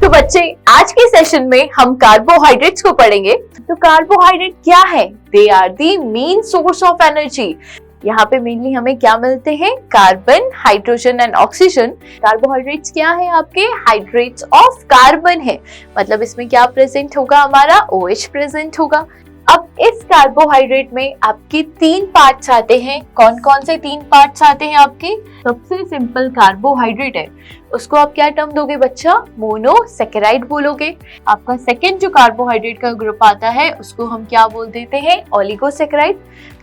तो बच्चे, आज के सेशन में हम कार्बोहाइड्रेट्स को पढ़ेंगे। तो कार्बोहाइड्रेट क्या है? They are the main source of energy. यहाँ पे मेनली हमें क्या मिलते हैं? Carbon, hydrogen and oxygen. Carbohydrates क्या है? आपके हाइड्रेट्स ऑफ कार्बन है, मतलब इसमें क्या प्रेजेंट होगा? हमारा OH प्रेजेंट होगा। अब इस कार्बोहाइड्रेट में आपके तीन पार्ट्स आते हैं। कौन कौन से तीन पार्ट्स आते हैं आपके? सबसे सिंपल कार्बोहाइड्रेट है, उसको आप क्या टर्म दोगे बच्चा? मोनोसैकेराइड बोलोगे। आपका सेकंड जो कार्बोहाइड्रेट का ग्रुप आता है उसको हम क्या बोल देते हैं? ओलिगोसैकेराइड,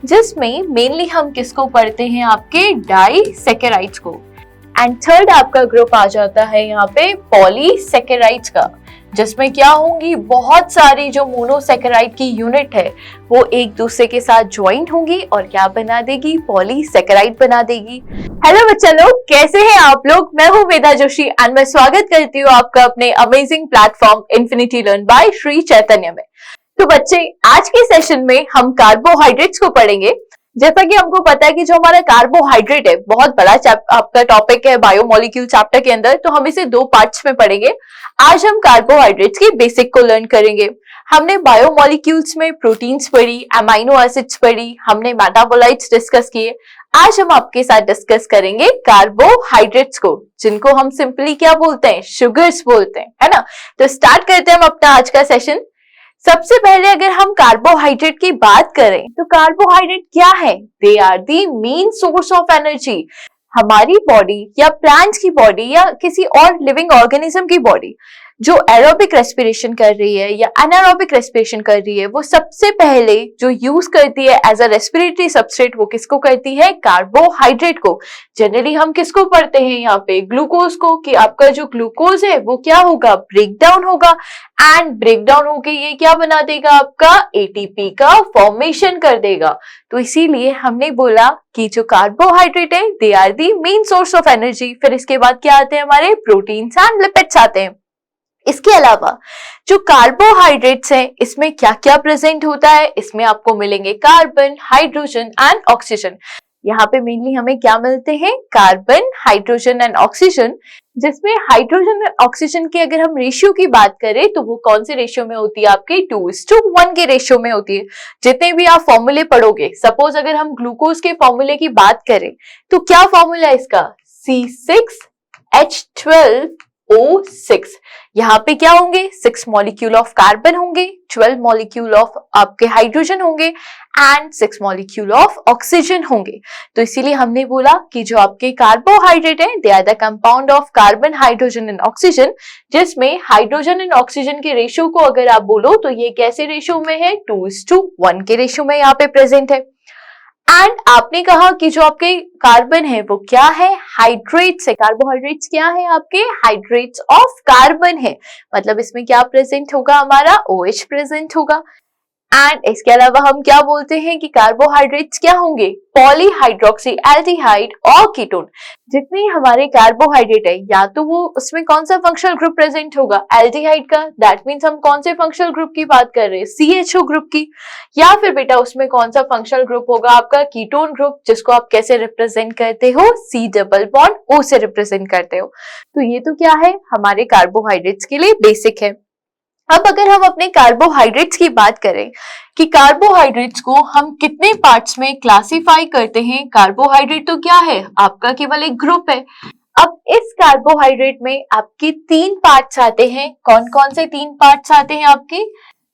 जिसमें मेनली हम किसको पढ़ते हैं? आपके डाइसैकेराइड्स को। एंड थर्ड आपका ग्रुप आ जाता है यहाँ पे पॉलीसैकेराइड्स का, जिसमें क्या होंगी? बहुत सारी जो मोनोसैकेराइड की यूनिट है वो एक दूसरे के साथ ज्वाइन होंगी और क्या बना देगी? पॉलीसैकेराइड बना देगी। हेलो बच्चा लोग, कैसे हैं आप लोग? मैं हूं वेदा जोशी एंड मैं स्वागत करती हूँ आपका अपने amazing platform infinity learn by Shri Chaitanya में। तो बच्चे, आज के सेशन में हम कार्बोहाइड्रेट्स को पढ़ेंगे। जैसा कि हमको पता है कि जो हमारा कार्बोहाइड्रेट है बहुत बड़ा आपका टॉपिक है बायोमोलिक्यूल चैप्टर के अंदर, तो हम इसे दो पार्ट्स में पढ़ेंगे। आज हम कार्बोहाइड्रेट्स की बेसिक को लर्न करेंगे। हमने बायोमोलिक्यूल्स में प्रोटीन्स पढ़ी, अमाइनो एसिड्स पढ़ी, हमने मेटाबोलाइट्स डिस्कस किए। आज हम आपके साथ डिस्कस करेंगे कार्बोहाइड्रेट्स को, जिनको हम सिंपली क्या बोलते हैं? शुगर्स बोलते हैं, है ना। तो स्टार्ट करते हैं हम अपना आज का सेशन। सबसे पहले अगर हम कार्बोहाइड्रेट की बात करें तो कार्बोहाइड्रेट क्या है? They are the main source of energy. हमारी बॉडी या प्लांट्स की बॉडी या किसी और लिविंग ऑर्गेनिज्म की बॉडी जो एरोबिक रेस्पिरेशन कर रही है या एनारोबिक रेस्पिरेशन कर रही है, वो सबसे पहले जो यूज करती है एज अ रेस्पिरेटरी सबस्ट्रेट, वो किसको करती है? कार्बोहाइड्रेट को। जनरली हम किसको पढ़ते हैं यहाँ पे? ग्लूकोज को, कि आपका जो ग्लूकोज है वो क्या होगा? ब्रेक डाउन होगा, एंड ब्रेक डाउन होके ये क्या बना देगा? आपका ATP का फॉर्मेशन कर देगा। तो इसीलिए हमने बोला कि जो कार्बोहाइड्रेट है they are the main source of energy. फिर इसके बाद क्या आते हैं? हमारे प्रोटीन्स एंड लिपिड्स आते हैं। इसके अलावा जो कार्बोहाइड्रेट्स हैं इसमें क्या क्या प्रेजेंट होता है? इसमें आपको मिलेंगे कार्बन, हाइड्रोजन एंड ऑक्सीजन। यहाँ पे मेनली हमें क्या मिलते हैं? कार्बन, हाइड्रोजन एंड ऑक्सीजन, जिसमें हाइड्रोजन और ऑक्सीजन की अगर हम रेशियो की बात करें तो वो कौन से रेशियो में होती है? आपके 2:1 के रेशियो में होती है। जितने भी आप फॉर्मूले पढ़ोगे, सपोज अगर हम ग्लूकोज के फॉर्मूले की बात करें तो क्या फॉर्मूला है इसका? C6H12O6। यहाँ पे क्या होंगे? 6 मॉलिक्यूल ऑफ कार्बन होंगे, 12 मॉलिक्यूल ऑफ आपके हाइड्रोजन होंगे एंड 6 मॉलिक्यूल ऑफ ऑक्सीजन होंगे। तो इसीलिए हमने बोला कि जो आपके कार्बोहाइड्रेट है they are the compound of carbon, hydrogen and oxygen, जिसमें हाइड्रोजन एंड ऑक्सीजन के रेशियो को अगर आप बोलो तो ये कैसे रेशियो में है? 2:1 के रेशियो में यहाँ पे प्रेजेंट है। एंड आपने कहा कि जो आपके कार्बन है वो क्या है? हाइड्रेट्स है। कार्बोहाइड्रेट्स क्या है? आपके हाइड्रेट्स ऑफ कार्बन है, मतलब इसमें क्या प्रेजेंट होगा? हमारा OH प्रेजेंट होगा। एंड इसके अलावा हम क्या बोलते हैं कि कार्बोहाइड्रेट्स क्या होंगे? पॉलीहाइड्रोक्सी एल्डिहाइड और कीटोन। जितने हमारे कार्बोहाइड्रेट है या तो वो उसमें कौन सा फंक्शनल ग्रुप प्रेजेंट होगा? एल्डिहाइड का। दैट मीन्स हम कौन से फंक्शनल ग्रुप की बात कर रहे हैं? CHO ग्रुप की। या फिर बेटा उसमें कौन सा फंक्शनल ग्रुप होगा? आपका कीटोन ग्रुप, जिसको आप कैसे रिप्रेजेंट करते हो? C+O से रिप्रेजेंट करते हो। तो ये तो क्या है? हमारे कार्बोहाइड्रेट्स के लिए बेसिक है। अब अगर हम अपने कार्बोहाइड्रेट्स की बात करें कि कार्बोहाइड्रेट्स को हम कितने पार्ट्स में क्लासिफाई करते हैं, कार्बोहाइड्रेट तो क्या है? आपका केवल एक ग्रुप है। अब इस कार्बोहाइड्रेट में आपके तीन पार्ट्स आते हैं। कौन कौन से तीन पार्ट्स आते हैं आपके?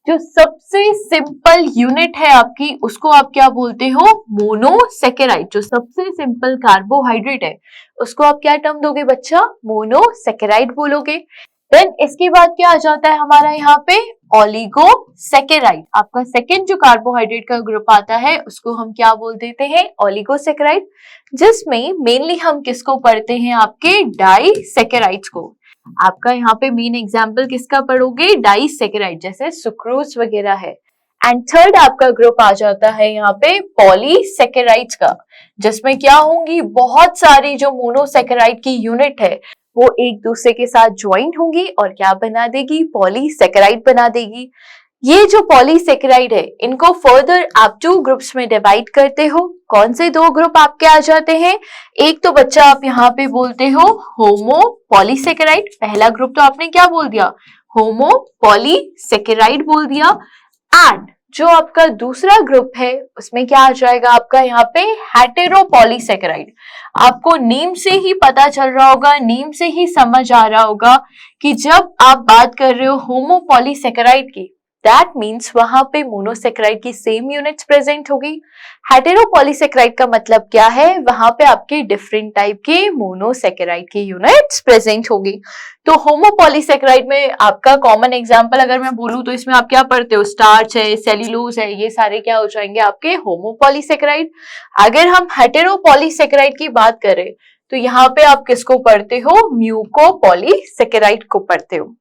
जो सबसे सिंपल यूनिट है आपकी, उसको आप क्या बोलते हो? मोनोसैकेराइड। जो सबसे सिंपल कार्बोहाइड्रेट है उसको आप क्या टर्म दोगे बच्चा? मोनोसैकेराइड बोलोगे। देन इसके बाद क्या आ जाता है हमारा यहाँ पे? ओलिगोसैकेराइड। आपका सेकंड जो कार्बोहाइड्रेट का ग्रुप आता है उसको हम क्या बोल देते हैं? ओलिगोसैकेराइड, जिसमें मेनली हम किसको पढ़ते हैं? आपके डाइसैकेराइड्स को। आपका यहाँ पे मेन एग्जाम्पल किसका पढ़ोगे? डाइसैकेराइड, जैसे सुक्रोज वगैरह है। एंड थर्ड आपका ग्रुप आ जाता है यहाँ पे पॉलीसैकेराइड्स का, जिसमें क्या होंगी? बहुत सारी जो मोनोसैकेराइड की यूनिट है वो एक दूसरे के साथ ज्वाइन होंगी और क्या बना देगी? पॉलीसैकेराइड बना देगी। ये जो पॉलीसेकेराइड है इनको फर्दर आप 2 ग्रुप्स में डिवाइड करते हो। कौन से 2 ग्रुप आपके आ जाते हैं? एक तो बच्चा आप यहाँ पे बोलते हो होमो पॉलीसेकेराइड, पहला ग्रुप तो आपने क्या बोल दिया? होमो पॉलीसेकेराइड बोल दिया। एंड जो आपका दूसरा ग्रुप है उसमें क्या आ जाएगा आपका यहाँ पे? Hetero polysaccharide. आपको नेम से ही पता चल रहा होगा, नेम से ही समझ आ रहा होगा कि जब आप बात कर रहे हो होमो पॉलीसेकेराइड की, दैट मीन्स वहां पे मोनोसेकेराइड की सेम यूनिट्स प्रेजेंट होगी। हेटेरोपॉलीसेकेराइड का मतलब क्या है? वहां पे आपके डिफरेंट टाइप के मोनोसेकेराइड की यूनिट्स प्रेजेंट होगी। तो होमोपॉलीसेकेराइड में आपका कॉमन एग्जांपल अगर मैं बोलूं तो इसमें आप क्या पढ़ते हो? स्टार्च है, सेल्यूलोज है, ये सारे क्या हो जाएंगे आपके? होमोपॉलीसेकेराइड। अगर हम हेटेरोपॉलीसेकेराइड की बात करें तो यहाँ पे आप किसको पढ़ते हो? म्यूकोपॉलीसेकेराइड को पढ़ते हो।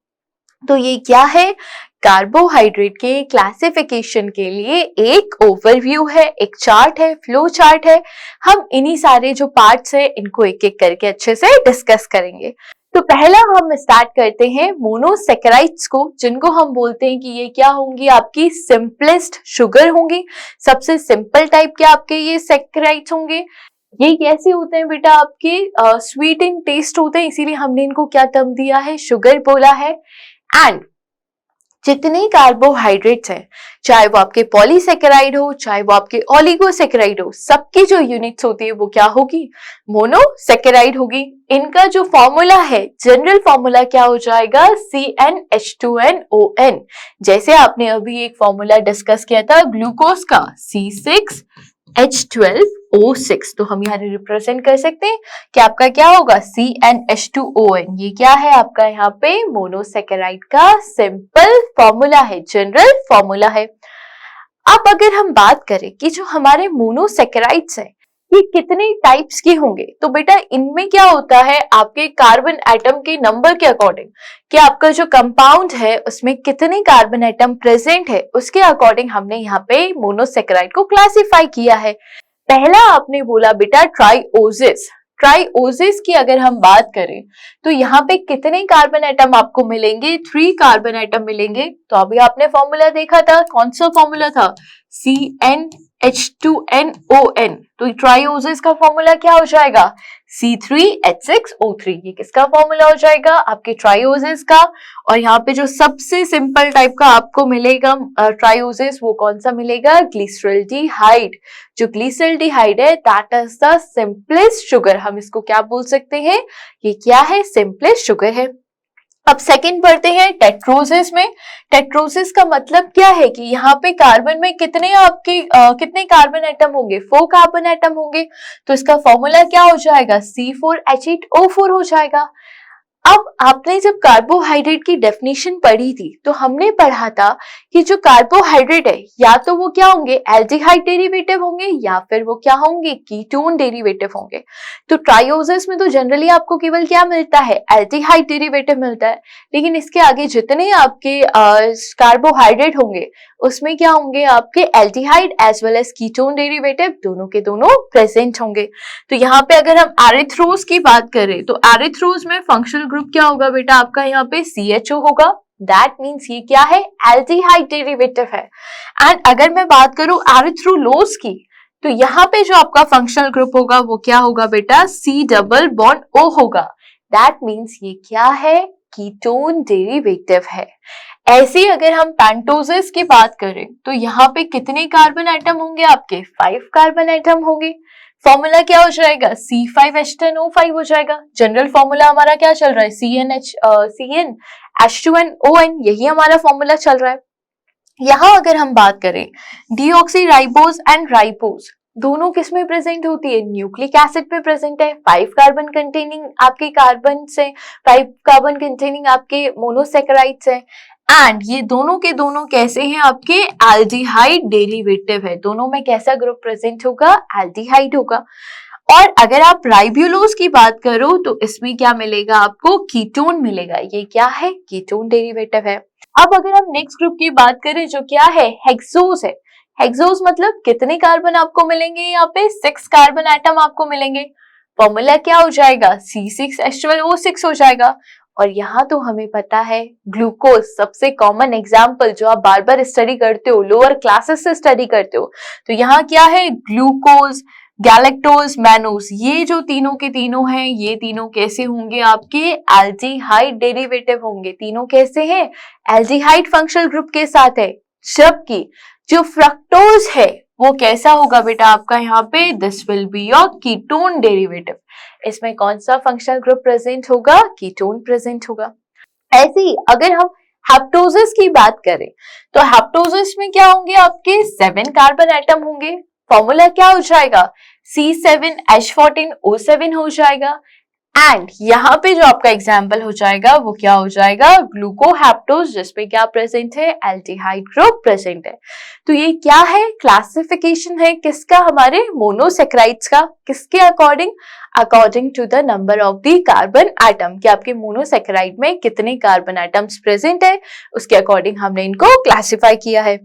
तो ये क्या है? कार्बोहाइड्रेट के क्लासिफिकेशन के लिए एक ओवरव्यू है, एक चार्ट है, फ्लो चार्ट है। हम इन्हीं सारे जो पार्ट्स है इनको एक एक करके अच्छे से डिस्कस करेंगे। तो पहला हम स्टार्ट करते हैं मोनोसेकेराइड्स को, जिनको हम बोलते हैं कि ये क्या होंगी? आपकी सिंपलेस्ट शुगर होंगी। सबसे सिंपल टाइप के आपके ये सेकेराइड्स होंगे। ये कैसे होते हैं बेटा? आपके स्वीट इन टेस्ट होते हैं, इसीलिए हमने इनको क्या टर्म दिया है? शुगर बोला है। एंड जितने कार्बोहाइड्रेट्स हैं, चाहे वो आपके पॉलीसेकेराइड हो, चाहे वो आपके ओलिगोसेकेराइड हो, सबकी जो यूनिट्स होती है वो क्या होगी? मोनोसेकेराइड होगी। इनका जो फॉर्मूला है, जनरल फॉर्मूला क्या हो जाएगा? CnH2nOn। जैसे आपने अभी एक फॉर्मूला डिस्कस किया था ग्लूकोज का, C6H12O6। तो हम यहाँ रिप्रेजेंट कर सकते हैं कि आपका क्या होगा? CnH2ON। ये क्या है आपका? यहाँ पे मोनोसेकेराइड का सिंपल फॉर्मूला है, जनरल फॉर्मूला है। अब अगर हम बात करें कि जो हमारे मोनोसेकेराइड्स हैं ये कितने टाइप्स के होंगे, तो बेटा इनमें क्या होता है? आपके कार्बन एटम के नंबर के अकॉर्डिंग कि आपका जो कंपाउंड है उसमें कितने कार्बन एटम प्रेजेंट है, उसके अकॉर्डिंग हमने यहाँ पे मोनोसेकेराइड को क्लासिफाई किया है। पहला आपने बोला बेटा ट्राइओसिस। ट्राइओसिस की अगर हम बात करें तो यहाँ पे कितने कार्बन एटम आपको मिलेंगे? 3 कार्बन एटम मिलेंगे। तो अभी आपने फॉर्मूला देखा था, कौन सा फॉर्मूला था? CnH2nOn। तो ट्राइओसिस का फॉर्मूला क्या हो जाएगा? C3H6O3। ये किसका फॉर्मूला हो जाएगा? आपके ट्राइओसिस का। और यहाँ पे जो सबसे सिंपल टाइप का आपको मिलेगा ट्राइओसिस, वो कौन सा मिलेगा? ग्लिसरल्डिहाइड। जो ग्लिसरल्डिहाइड है that is the simplest sugar. हम इसको क्या बोल सकते हैं? ये क्या है? सिंपलेस्ट शुगर है। अब सेकंड पढ़ते हैं टेट्रोसिस में। टेट्रोसिस का मतलब क्या है कि यहाँ पे कार्बन में कितने आपके कितने कार्बन एटम होंगे? 4 कार्बन एटम होंगे। तो इसका फॉर्मूला क्या हो जाएगा? C4H8O4 हो जाएगा। अब आपने जब कार्बोहाइड्रेट की डेफिनेशन पढ़ी थी तो हमने पढ़ा था कि जो कार्बोहाइड्रेट है या तो वो क्या होंगे? एल्डिहाइड डेरिवेटिव होंगे या फिर वो क्या होंगे? कीटोन डेरिवेटिव होंगे। तो ट्राइओसिस में तो जनरली आपको केवल क्या मिलता है? एल्डिहाइड डेरिवेटिव मिलता है। लेकिन इसके आगे जितने आपके कार्बोहाइड्रेट होंगे उसमें क्या होंगे? आपके aldehyde as well as ketone derivative दोनों के दोनों प्रेजेंट होंगे। तो यहाँ पे अगर हम एरिथ्रोज की बात करें तो एरिथ्रोज में फंक्शनल ग्रुप क्या होगा बेटा? आपका यहाँ पे CHO होगा। दैट मीन्स ये क्या है? एल्डिहाइड डेरिवेटिव है। एंड अगर मैं बात करूं एरिथ्रोलोज की तो यहाँ पे जो आपका फंक्शनल ग्रुप होगा वो क्या होगा बेटा? C डबल बॉन्ड O होगा। दैट मीन्स ये क्या है? कीटोन डेरिवेटिव है। ऐसे अगर हम पेंटोसिस की बात करें तो यहाँ पे कितने कार्बन एटम होंगे? आपके 5 कार्बन एटम होंगे। फॉर्मूला क्या हो जाएगा? C5H10O5 हो जाएगा। जनरल फॉर्मूला हमारा क्या चल रहा है? CnH2nOn। यही हमारा फॉर्मूला चल रहा है। यहाँ अगर हम बात करें डीऑक्सीराइबोज एंड राइबोज, दोनों किस में प्रेजेंट होती है? न्यूक्लिक एसिड में प्रेजेंट है। 5 कार्बन कंटेनिंग आपके कार्बन से, 5 कार्बन कंटेनिंग आपके मोनोसेकेराइड्स है। एंड ये दोनों के दोनों कैसे हैं? आपके एल्डिहाइड डेरिवेटिव है। दोनों में कैसा ग्रुप प्रेजेंट होगा? एल्डिहाइड होगा। और अगर आप राइबोलोज की बात करो तो इसमें क्या मिलेगा? आपको कीटोन मिलेगा। ये क्या है? कीटोन डेरिवेटिव है। अब अगर हम नेक्स्ट ग्रुप की बात करें जो क्या है? हेक्सोज है। हेक्सोज मतलब कितने कार्बन आपको मिलेंगे? यहाँ पे 6 कार्बन एटम आपको मिलेंगे। फॉर्मूला क्या हो जाएगा? C6H12O6 हो जाएगा। और यहाँ तो हमें पता है ग्लूकोज सबसे कॉमन एग्जाम्पल जो आप बार बार स्टडी करते हो, लोअर क्लासेस से स्टडी करते हो। तो यहाँ क्या है, ग्लूकोज, गैलेक्टोज, मैनोज, ये जो तीनों के तीनों हैं, ये तीनों कैसे होंगे, आपके एल्डिहाइड डेरिवेटिव होंगे। तीनों कैसे हैं, एल्डिहाइड फंक्शनल ग्रुप के साथ है। जबकि जो फ्रक्टोज है वो कैसा होगा बेटा आपका, यहाँ पे this will be your ketone derivative. इसमें कौन सा फंक्शनल ग्रुप प्रेजेंट होगा, कीटोन प्रेजेंट होगा। ऐसे ही अगर हम हेप्टोसिस की बात करें तो हेप्टोसिस में क्या होंगे, आपके 7 कार्बन एटम होंगे। फॉर्मूला क्या हो जाएगा, C7H14O7 हो जाएगा। एंड यहाँ पे जो आपका एग्जाम्पल हो जाएगा वो क्या हो जाएगा, ग्लूकोहेप्टोज, जिसपे क्या प्रेजेंट है, एल्डिहाइड ग्रुप प्रेजेंट है। तो ये क्या है, क्लासिफिकेशन है किसका, हमारे मोनोसेक्राइड्स का। किसके according, according to the number of the carbon atom, कि आपके मोनोसेक्राइड में कितने कार्बन एटम्स प्रेजेंट है, उसके अकॉर्डिंग हमने इनको क्लासिफाई किया है।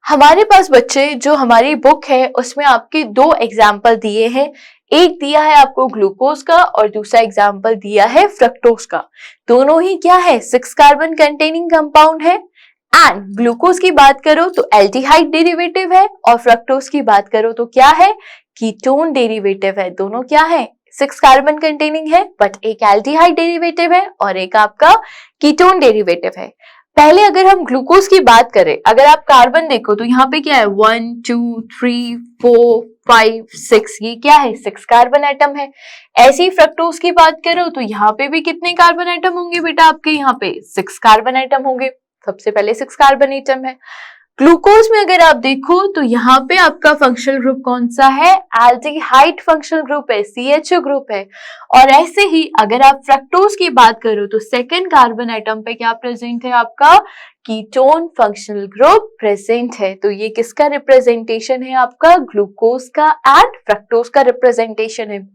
हमारे पास बच्चे जो हमारी बुक है उसमें आपके 2 एग्जाम्पल दिए हैं। एक दिया है आपको ग्लूकोज का और दूसरा एग्जाम्पल दिया है फ्रक्टोज का। दोनों ही क्या है, 6 कार्बन कंटेनिंग कंपाउंड है। एंड ग्लूकोज की बात करो तो एल्डिहाइड डेरिवेटिव है और फ्रक्टोज की बात करो तो क्या है, कीटोन डेरिवेटिव है। दोनों क्या है, 6 कार्बन कंटेनिंग है, बट एक एल्डिहाइड डेरिवेटिव है और एक आपका कीटोन डेरिवेटिव है। पहले अगर हम ग्लूकोज की बात करें, अगर आप कार्बन देखो तो यहाँ पे क्या है, 1 2 3 4 5 6, ये क्या है, 6 कार्बन एटम है। ऐसे ही फ्रक्टोज की बात करो तो यहाँ पे भी कितने कार्बन एटम होंगे बेटा आपके, यहाँ पे 6 कार्बन एटम होंगे। सबसे पहले 6 कार्बन एटम है। ग्लूकोज में अगर आप देखो तो यहाँ पे आपका फंक्शनल ग्रुप कौन सा है, एल्डिहाइड फंक्शनल ग्रुप है, CHO ग्रुप है। और ऐसे ही अगर आप फ्रक्टोज की बात करो तो 2nd कार्बन एटम पे क्या प्रेजेंट है, आपका कीटोन फंक्शनल ग्रुप प्रेजेंट है। तो ये किसका रिप्रेजेंटेशन है, आपका ग्लूकोज का एंड फ्रक्टोज का रिप्रेजेंटेशन है।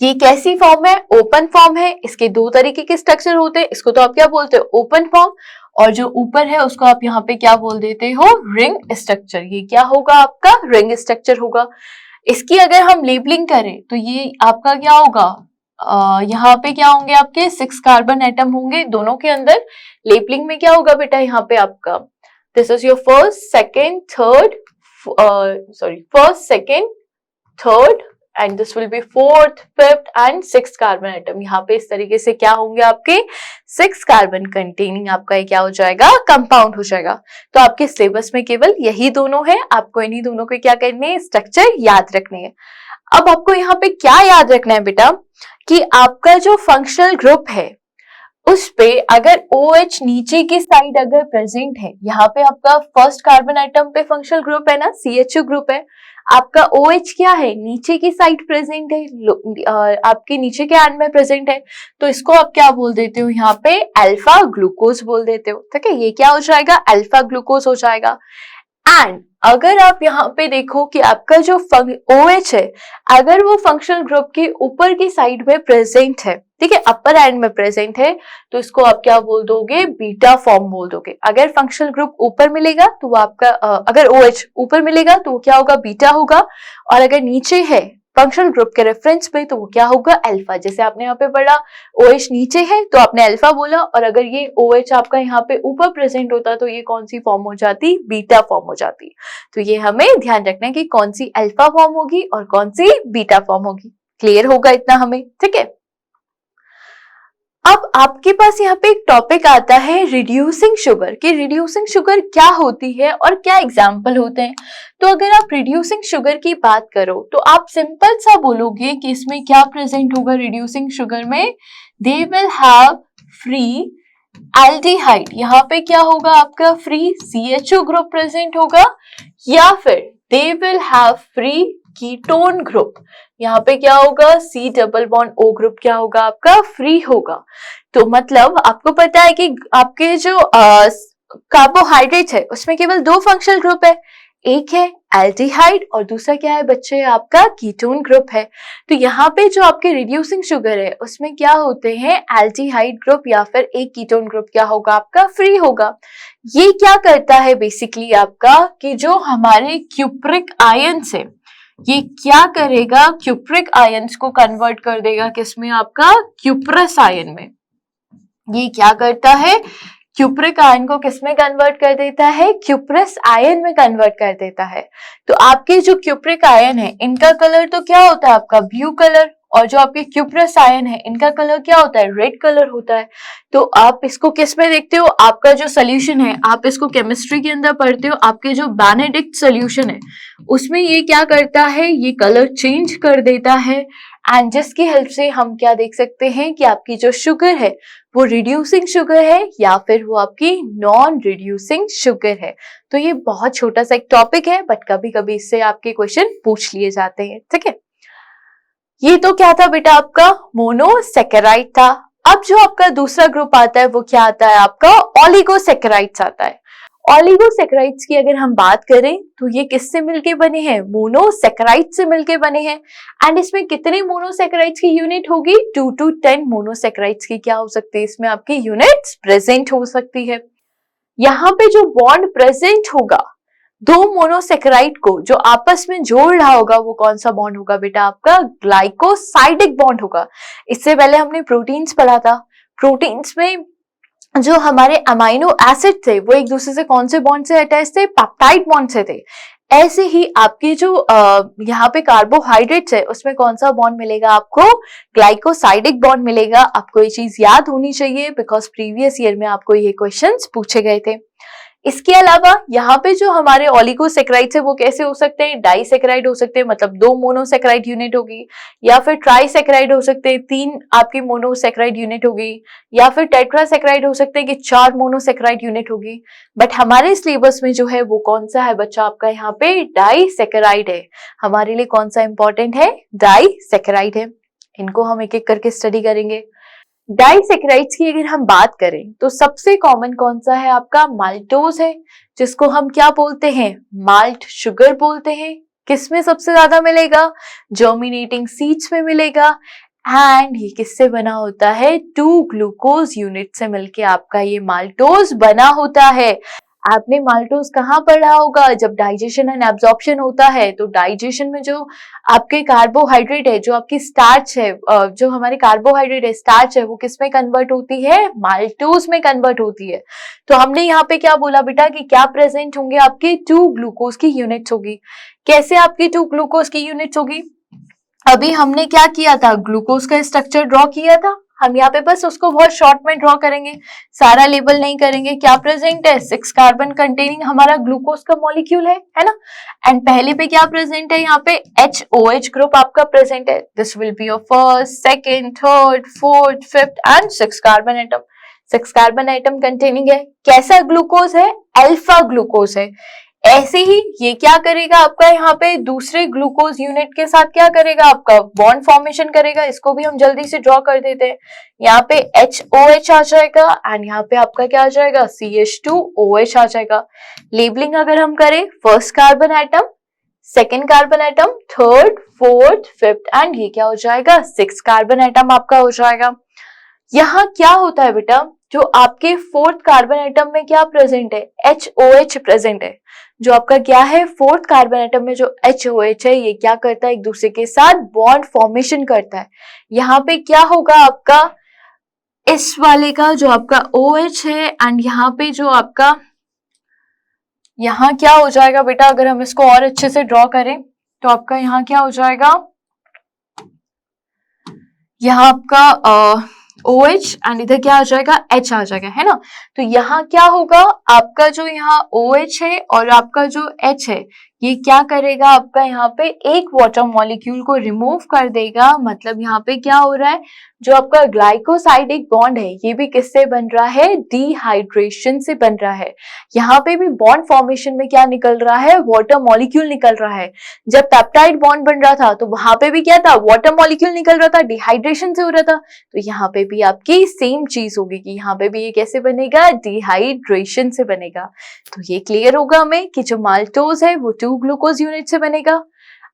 ये कैसी फॉर्म है, ओपन फॉर्म है। इसके 2 तरीके के स्ट्रक्चर होते हैं, इसको तो आप क्या बोलते हो, ओपन फॉर्म, और जो ऊपर है उसको आप यहाँ पे क्या बोल देते हो, रिंग स्ट्रक्चर। ये क्या होगा, आपका रिंग स्ट्रक्चर होगा। इसकी अगर हम लेबलिंग करें तो ये आपका क्या होगा, यहाँ पे क्या होंगे, आपके 6 कार्बन एटम होंगे दोनों के अंदर। लेबलिंग में क्या होगा बेटा, यहाँ पे आपका this is your first second third and this will be 4th 5th and 6th carbon atom. यहाँ पे इस तरीके से क्या होंगे, आपके 6 कार्बन कंटेनिंग आपका ये क्या हो जाएगा, कंपाउंड हो जाएगा। तो आपके सिलेबस में केवल यही दोनों है, आपको इन्हीं दोनों के क्या करने हैं, स्ट्रक्चर याद रखने हैं। अब आपको यहाँ पे क्या याद रखना है बेटा, कि आपका जो फंक्शनल ग्रुप है उस पे अगर OH नीचे की साइड अगर प्रेजेंट है, यहाँ पे आपका फर्स्ट कार्बन एटम पे फंक्शनल ग्रुप है ना, CHO ग्रुप है, आपका OH क्या है, नीचे की साइड प्रेजेंट है, आपके नीचे के एंड में प्रेजेंट है, तो इसको आप क्या बोल देते हो, यहाँ पे अल्फा ग्लूकोज बोल देते हो। ठीक है, ये क्या हो जाएगा, अल्फा ग्लूकोज हो जाएगा। एंड अगर आप यहाँ पे देखो कि आपका जो OH है, अगर वो फंक्शनल ग्रुप के ऊपर की साइड में प्रेजेंट है, ठीक है, अपर एंड में प्रेजेंट है, तो इसको आप क्या बोल दोगे, बीटा फॉर्म बोल दोगे। अगर फंक्शनल ग्रुप ऊपर मिलेगा तो वो आपका अगर OH ऊपर मिलेगा तो वो क्या होगा, बीटा होगा, और अगर नीचे है फंक्शनल ग्रुप के रेफरेंस पे तो वो क्या होगा, अल्फा। जैसे आपने यहाँ पे पढ़ा OH नीचे है तो आपने अल्फा बोला, और अगर ये OH आपका यहाँ पे ऊपर प्रेजेंट होता तो ये कौन सी फॉर्म हो जाती, बीटा फॉर्म हो जाती। तो ये हमें ध्यान रखना है कि कौन सी अल्फा फॉर्म होगी और कौन सी बीटा फॉर्म होगी। क्लियर होगा इतना हमें, ठीक है। अब आपके पास यहाँ पे एक टॉपिक आता है रिड्यूसिंग शुगर, कि रिड्यूसिंग शुगर क्या होती है और क्या एग्जाम्पल होते हैं। तो अगर आप रिड्यूसिंग शुगर की बात करो तो आप सिंपल सा बोलोगे कि इसमें क्या प्रेजेंट होगा, रिड्यूसिंग शुगर में they will have free aldehyde, यहाँ पे क्या होगा आपका फ्री CHO ग्रुप प्रेजेंट होगा, या फिर they will have free ketone group, यहाँ पे क्या होगा, C double bond O group क्या होगा आपका, फ्री होगा। तो मतलब आपको पता है कि आपके जो कार्बोहाइड्रेट है उसमें केवल 2 फंक्शनल ग्रुप है, एक है एल्डिहाइड और दूसरा क्या है बच्चे, आपका कीटोन ग्रुप है। तो यहाँ पे जो आपके रिड्यूसिंग शुगर है उसमें क्या होते हैं, एल्डिहाइड ग्रुप या फिर एक कीटोन ग्रुप क्या होगा आपका, फ्री होगा। ये क्या करता है बेसिकली आपका, कि जो हमारे क्यूप्रिक आयंस है, ये क्या करेगा, क्यूप्रिक आयंस को कन्वर्ट कर देगा किसमें, आपका क्यूप्रस आयन में। ये क्या करता है, क्यूप्रिक आयन को किसमें कन्वर्ट कर देता है, क्यूप्रस आयन में कन्वर्ट कर देता है। तो आपके जो क्यूप्रिक आयन है इनका कलर तो क्या होता है आपका ब्लू कलर, और जो आपके क्यूप्रस आयन है इनका कलर क्या होता है, रेड कलर होता है। तो आप इसको किस में देखते हो, आपका जो सोल्यूशन है, आप इसको केमिस्ट्री के अंदर पढ़ते हो, आपके जो बेनेडिक्ट सोल्यूशन है उसमें ये क्या करता है, ये कलर चेंज कर देता है। एंड जिसकी हेल्प से हम क्या देख सकते हैं कि आपकी जो शुगर है वो रिड्यूसिंग शुगर है या फिर वो आपकी नॉन रिड्यूसिंग शुगर है। तो ये बहुत छोटा सा एक टॉपिक है, बट कभी कभी इससे आपके क्वेश्चन पूछ लिए जाते हैं, ठीक है। ये तो क्या था बेटा, आपका मोनोसेकेराइड था। अब जो आपका दूसरा ग्रुप आता है वो क्या आता है, आपका ओलिगोसेकेराइड्स आता है। ओलिगोसेकेराइड्स की अगर हम बात करें तो ये किससे मिलके बने हैं, मोनोसेकेराइड से मिलके बने हैं। एंड इसमें कितने मोनोसेकेराइड्स की यूनिट होगी, 2 to 10 मोनोसेकेराइड्स की क्या हो सकती है, इसमें आपकी यूनिट्स प्रेजेंट हो सकती है। यहाँ पे जो बॉन्ड प्रेजेंट होगा दो मोनोसेकेराइड को जो आपस में जोड़ रहा होगा वो कौन सा बॉन्ड होगा बेटा, आपका ग्लाइकोसाइडिक बॉन्ड होगा। इससे पहले हमने प्रोटीन्स पढ़ा था, प्रोटीन्स में जो हमारे अमाइनो एसिड थे वो एक दूसरे से कौन से बॉन्ड से अटैच थे, पेप्टाइड बॉन्ड से थे। ऐसे ही आपके जो यहाँ पे कार्बोहाइड्रेट्स है उसमें कौन सा बॉन्ड मिलेगा आपको, ग्लाइकोसाइडिक बॉन्ड मिलेगा। आपको ये चीज याद होनी चाहिए बिकॉज प्रीवियस ईयर में आपको ये क्वेश्चंस पूछे गए थे। इसके अलावा यहाँ पे जो हमारे ओलिगोसेकेराइड्स है वो कैसे हो सकते हैं, डाइसेकेराइड हो सकते हैं, मतलब 2 मोनोसेकेराइड यूनिट होगी, या फिर ट्राइसेकेराइड हो सकते हैं, 3 आपकी मोनोसेकेराइड यूनिट होगी, या फिर टेट्रासेकेराइड हो सकते हैं कि 4 मोनोसेकेराइड यूनिट होगी। बट हमारे सिलेबस में जो है वो कौन सा है बच्चा, आपका यहाँ पे डाइसेकेराइड है। हमारे लिए कौन सा इंपॉर्टेंट है, डाइसेकेराइड है। इनको हम एक एक करके स्टडी करेंगे। डाइसेकेराइड्स की अगर हम बात करें तो सबसे कॉमन कौन सा है आपका, माल्टोज है, जिसको हम क्या बोलते हैं, माल्ट शुगर बोलते हैं। किसमें सबसे ज्यादा मिलेगा, जर्मिनेटिंग सीड्स में मिलेगा। एंड ये किससे बना होता है, 2 ग्लूकोज यूनिट से मिलके आपका ये माल्टोज बना होता है। आपने माल्टोज कहाँ पढ़ा होगा, जब डाइजेशन एंड एब्जॉर्प्शन होता है तो डाइजेशन में जो आपके कार्बोहाइड्रेट है, जो आपकी स्टार्च है, जो हमारे कार्बोहाइड्रेट है स्टार्च है, वो किस में कन्वर्ट होती है, माल्टोज में कन्वर्ट होती है। तो हमने यहाँ पे क्या बोला बेटा कि क्या प्रेजेंट होंगे, आपके 2 ग्लूकोज की यूनिट्स होगी। कैसे आपकी 2 ग्लूकोज की यूनिट्स होगी, अभी हमने क्या किया था, ग्लूकोज का स्ट्रक्चर ड्रॉ किया था। हम यहाँ पे बस उसको बहुत शॉर्ट में ड्रॉ करेंगे, सारा लेबल नहीं करेंगे। क्या प्रेजेंट है, 6 कार्बन कंटेनिंग हमारा ग्लूकोज का मॉलिक्यूल है ना। एंड पहले पे क्या प्रेजेंट है, यहाँ पे HOH ग्रुप आपका प्रेजेंट है। This will be your first, second, third, fourth, fifth and 6 carbon atom. 6 carbon atom containing है। कैसा ग्लूकोज है, अल्फा ग्लूकोज है। ऐसे ही ये क्या करेगा आपका, यहाँ पे दूसरे ग्लूकोज यूनिट के साथ क्या करेगा, आपका बॉन्ड फॉर्मेशन करेगा। इसको भी हम जल्दी से ड्रॉ कर देते हैं। यहाँ पे HOH आ जाएगा एंड यहाँ पे आपका क्या आ जाएगा, CH2OH आ जाएगा। लेबलिंग अगर हम करें, first carbon atom, second carbon atom, third, fourth, fifth and ये क्या हो जाएगा, 6 कार्बन एटम आपका हो जाएगा। यहाँ क्या होता है बेटा, जो आपके 4th कार्बन एटम में क्या प्रेजेंट है, HOH प्रेजेंट है। जो आपका क्या है, 4th कार्बन एटम में जो HOH है ये क्या करता है, एक दूसरे के साथ बॉन्ड फॉर्मेशन करता है। यहाँ पे क्या होगा आपका, इस वाले का जो आपका OH है एंड यहाँ पे जो आपका, यहाँ क्या हो जाएगा बेटा, अगर हम इसको और अच्छे से ड्रॉ करें तो आपका यहाँ क्या हो जाएगा, यहाँ आपका OH एंड इधर क्या आ जाएगा, H आ जाएगा, है ना। तो यहाँ क्या होगा, आपका जो यहाँ OH है और आपका जो H है ये क्या करेगा, आपका यहाँ पे एक वाटर मॉलिक्यूल को रिमूव कर देगा। मतलब यहाँ पे क्या हो रहा है, जो आपका ग्लाइकोसाइडिक बॉन्ड है ये भी किससे बन रहा है, डिहाइड्रेशन से बन रहा है। यहाँ पे भी बॉन्ड फॉर्मेशन में क्या निकल रहा है, वाटर मॉलिक्यूल निकल रहा है। जब पेप्टाइड बॉन्ड बन रहा था तो वहां पे भी क्या था, वाटर मॉलिक्यूल निकल रहा था, डिहाइड्रेशन से हो रहा था। तो यहाँ पे भी आपकी सेम चीज होगी कि यहाँ पे भी ये कैसे बनेगा, डिहाइड्रेशन से बनेगा। तो ये क्लियर होगा हमें कि जो माल्टोज है वो 2 ग्लूकोज यूनिट से बनेगा।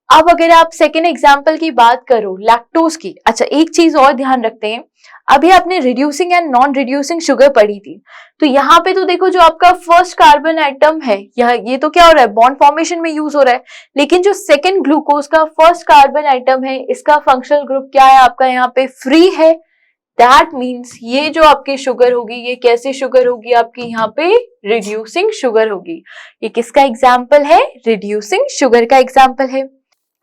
अब अगर आप सेकेंड एग्जाम्पल की बात करो लैक्टोज की, अच्छा एक चीज और ध्यान रखते हैं, अभी आपने reducing and non reducing sugar पढ़ी थी, तो यहाँ पे तो देखो जो आपका फर्स्ट कार्बन एटम है ये तो क्या हो रहा है, बॉन्ड फॉर्मेशन में यूज हो रहा है, लेकिन जो सेकेंड ग्लूकोज का फर्स्ट कार्बन एटम है इसका फंक्शनल ग्रुप क्या है आपका यहाँ पे, फ्री है। दैट मीन्स ये जो आपकी शुगर होगी ये कैसी शुगर होगी आपकी यहाँ पे, रिड्यूसिंग शुगर होगी। ये किसका एग्जाम्पल है, रिड्यूसिंग शुगर का एग्जाम्पल है।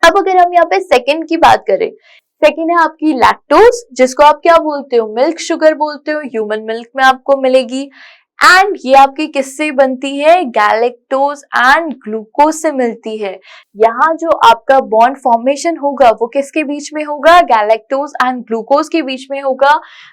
अब अगर हम यहाँ पे सेकेंड की बात करें, सेकेंड है आपकी लैक्टोज, जिसको आप क्या बोलते हो, मिल्क शुगर बोलते हो, ह्यूमन मिल्क में आपको मिलेगी। एंड ये आपकी किससे बनती है, गैलेक्टोज एंड ग्लूकोज से मिलती है। यहाँ जो आपका बॉन्ड फॉर्मेशन होगा वो किसके बीच में होगा, गैलेक्टोज एंड ग्लूकोज के बीच में होगा,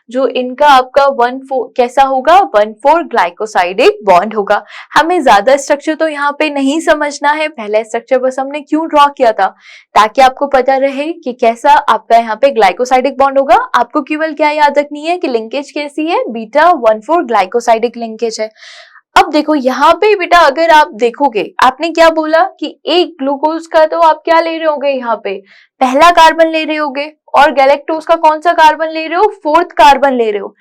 जो इनका आपका 1,4 कैसा होगा, 1,4 ग्लाइकोसाइडिक बॉन्ड होगा। हमें ज्यादा स्ट्रक्चर तो यहाँ पे नहीं समझना है, पहला स्ट्रक्चर बस हमने क्यों ड्रॉ किया था, ताकि आपको पता रहे कि कैसा आपका यहाँ पे ग्लाइकोसाइडिक बॉन्ड होगा। आपको केवल क्या याद रखनी है कि लिंकेज कैसी है, बीटा 1,4 ग्लाइकोसाइडिक लिंकेज है। अब देखो यहाँ पे बेटा अगर आप देखोगे, आपने क्या बोला कि एक ग्लूकोज का तो आप क्या ले रहे होगे, यहाँ पे पहला कार्बन ले रहे होगे, और गैलेक्टोज का कौन सा कार्बन ले रहे हो, 4th कार्बन ले रहे हो।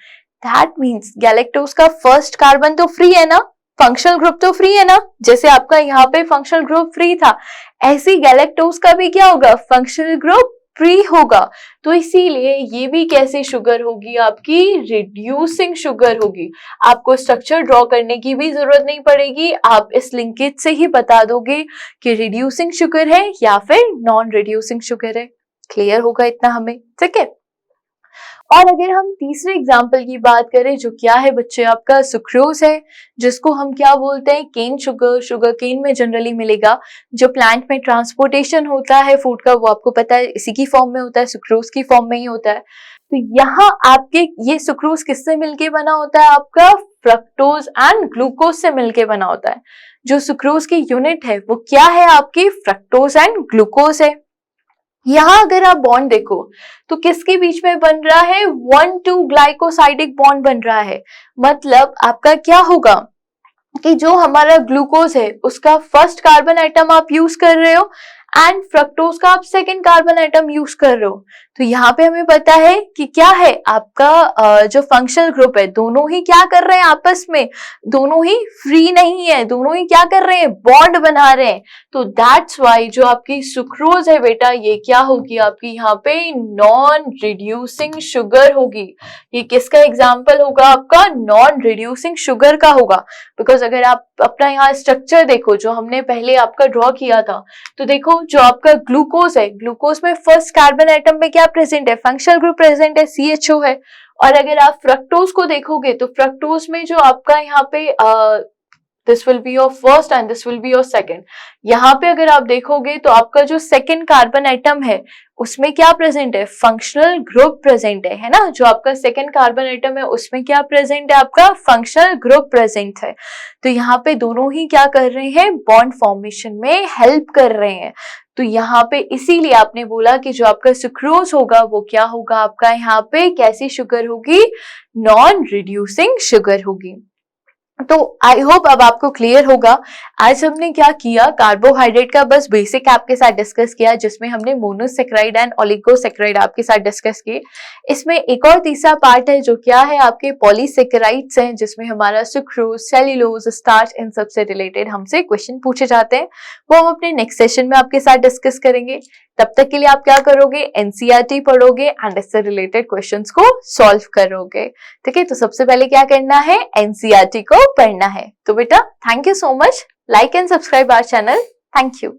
दैट मीन्स गैलेक्टोज का फर्स्ट कार्बन तो फ्री है ना, फंक्शनल ग्रुप तो फ्री है ना, जैसे आपका यहाँ पे फंक्शनल ग्रुप फ्री था, ऐसी गैलेक्टोज का भी क्या होगा, फंक्शनल ग्रुप फ्री होगा। तो इसीलिए ये भी कैसी शुगर होगी आपकी, रिड्यूसिंग शुगर होगी। आपको स्ट्रक्चर ड्रॉ करने की भी जरूरत नहीं पड़ेगी, आप इस लिंकेज से ही बता दोगे कि रिड्यूसिंग शुगर है या फिर नॉन रिड्यूसिंग शुगर है। क्लियर होगा इतना हमें, ठीक है। और अगर हम तीसरे एग्जाम्पल की बात करें, जो क्या है बच्चे आपका सुक्रोज है, जिसको हम क्या बोलते हैं, केन शुगर, शुगर केन में जनरली मिलेगा। जो प्लांट में ट्रांसपोर्टेशन होता है फूड का वो आपको पता है इसी की फॉर्म में होता है, सुक्रोज की फॉर्म में ही होता है। तो यहाँ आपके ये सुक्रोज किससे मिलके बना होता है, आपका फ्रक्टोज एंड ग्लूकोज से मिलके बना होता है। जो सुक्रोज की यूनिट है वो क्या है आपकी, फ्रक्टोज एंड ग्लूकोज है। यहाँ अगर आप बॉन्ड देखो तो किसके बीच में बन रहा है, 1,2 ग्लाइकोसाइडिक बॉन्ड बन रहा है। मतलब आपका क्या होगा कि जो हमारा ग्लूकोज है उसका फर्स्ट कार्बन एटम आप यूज कर रहे हो एंड फ्रक्टोज का आप सेकेंड कार्बन एटम यूज कर रहे हो। तो यहाँ पे हमें पता है कि क्या है आपका जो फंक्शनल ग्रुप है, दोनों ही क्या कर रहे हैं आपस में, दोनों ही फ्री नहीं है, दोनों ही क्या कर रहे हैं, बॉन्ड बना रहे हैं। तो दैट्स वाई जो आपकी सुक्रोज है बेटा ये क्या होगी आपकी यहाँ पे, नॉन रिड्यूसिंग शुगर होगी। ये किसका एग्जाम्पल होगा आपका, नॉन रिड्यूसिंग शुगर का होगा। बिकॉज अगर आप अपना यहाँ स्ट्रक्चर देखो जो हमने पहले आपका ड्रॉ किया था, तो देखो जो आपका ग्लूकोज है, ग्लूकोज में फर्स्ट कार्बन एटम में क्या प्रेजेंट है, फंक्शनल ग्रुप प्रेजेंट है, CHO है। और अगर आप फ्रक्टोज को देखोगे तो फ्रक्टोज में जो आपका यहाँ पे this will be your first and this will be your second. यहाँ पे अगर आप देखोगे तो आपका जो सेकंड कार्बन एटम है उसमें क्या प्रेजेंट है, फंक्शनल ग्रुप प्रेजेंट है ना। जो आपका सेकंड कार्बन एटम है उसमें क्या प्रेजेंट है, आपका फंक्शनल ग्रुप प्रेजेंट है। तो यहाँ पे दोनों ही क्या कर रहे हैं, बॉन्ड फॉर्मेशन में हेल्प कर रहे हैं। तो यहाँ पे इसीलिए आपने बोला कि जो आपका सुक्रोज होगा वो क्या होगा आपका यहाँ पे, कैसी शुगर होगी, नॉन रिड्यूसिंग शुगर होगी। तो आई होप अब आपको क्लियर होगा। आज हमने क्या किया, कार्बोहाइड्रेट का बस बेसिक आपके साथ डिस्कस किया, जिसमें हमने मोनोसेक्राइड एंड ओलिगोसेक्राइड आपके साथ डिस्कस किए। इसमें एक और तीसरा पार्ट है जो क्या है, आपके पॉलीसेक्राइड्स हैं, जिसमें हमारा सुक्रोज, सेल्यूलोज, स्टार्च, इन सब से रिलेटेड हमसे क्वेश्चन पूछे जाते हैं। वो हम अपने नेक्स्ट सेशन में आपके साथ डिस्कस करेंगे। तब तक के लिए आप क्या करोगे, NCERT पढ़ोगे एंड इससे रिलेटेड क्वेश्चंस को सॉल्व करोगे। ठीक है, तो सबसे पहले क्या करना है, NCERT को पढ़ना है। तो बेटा thank you so much, like and subscribe our channel. Thank you.